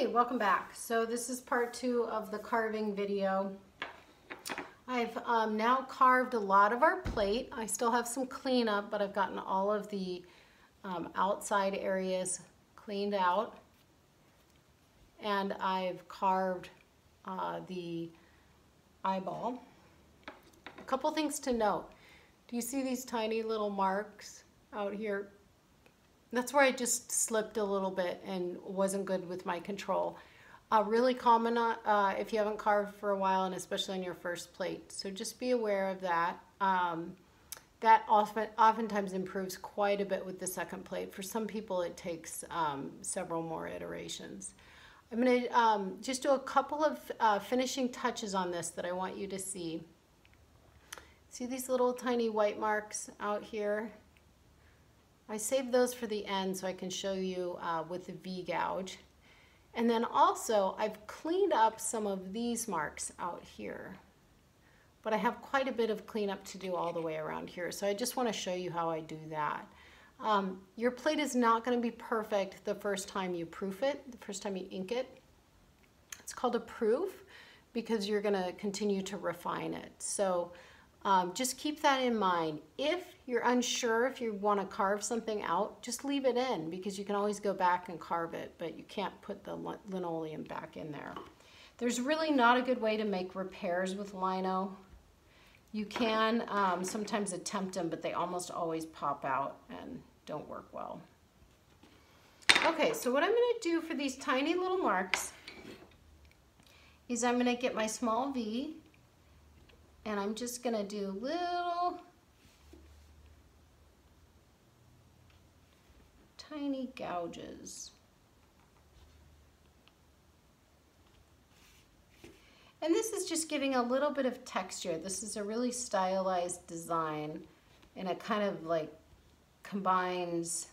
Hey, welcome back. So this is part 2 of the carving video. I've now carved a lot of our plate. I still have some cleanup, but I've gotten all of the outside areas cleaned out. And I've carved the eyeball. A couple things to note. Do you see these tiny little marks out here? That's where I just slipped a little bit and wasn't good with my control. Really common if you haven't carved for a while, and especially on your first plate. So just be aware of that. That oftentimes improves quite a bit with the second plate. For some people, it takes several more iterations. I'm going to just do a couple of finishing touches on this that I want you to see. See these little tiny white marks out here? I saved those for the end so I can show you with the V-gouge. And then also I've cleaned up some of these marks out here. But I have quite a bit of cleanup to do all the way around here. So I just want to show you how I do that. Your plate is not going to be perfect the first time you proof it, the first time you ink it. It's called a proof because you're going to continue to refine it. So just keep that in mind. If you're unsure if you want to carve something out, just leave it in because you can always go back and carve it, but you can't put the linoleum back in there. There's really not a good way to make repairs with lino. You can sometimes attempt them, but they almost always pop out and don't work well. Okay, so what I'm going to do for these tiny little marks is I'm going to get my small V, and I'm just going to do little tiny gouges. And this is just giving a little bit of texture. This is a really stylized design, and it kind of like combines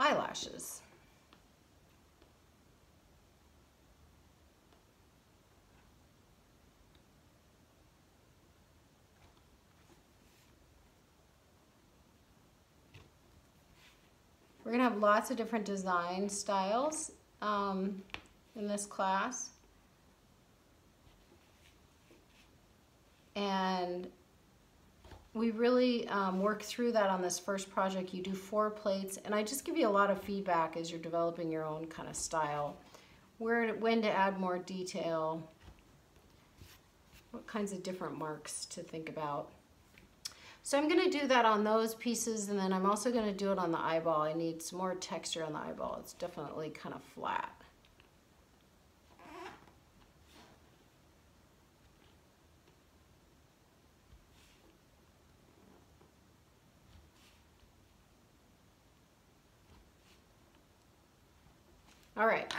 eyelashes. We're going to have lots of different design styles in this class. And we really work through that on this first project. You do 4 plates, and I just give you a lot of feedback as you're developing your own kind of style. When to add more detail, what kinds of different marks to think about. So I'm going to do that on those pieces, and then I'm also going to do it on the eyeball. I need some more texture on the eyeball. It's definitely kind of flat. All right,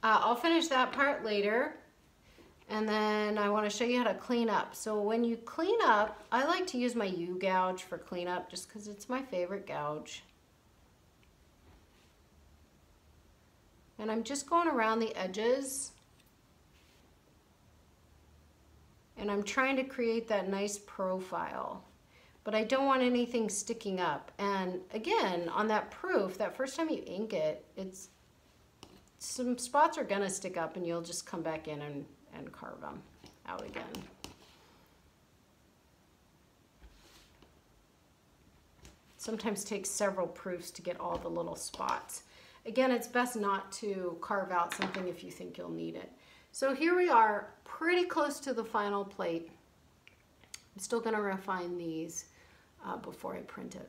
I'll finish that part later. And then I want to show you how to clean up. So when you clean up, I like to use my U-gouge for cleanup just because it's my favorite gouge. And I'm just going around the edges. And I'm trying to create that nice profile. But I don't want anything sticking up. And again, on that proof, that first time you ink it, some spots are going to stick up, and you'll just come back in and carve them out again. Sometimes takes several proofs to get all the little spots. Again, it's best not to carve out something if you think you'll need it. So here we are, pretty close to the final plate. I'm still going to refine these before I print it.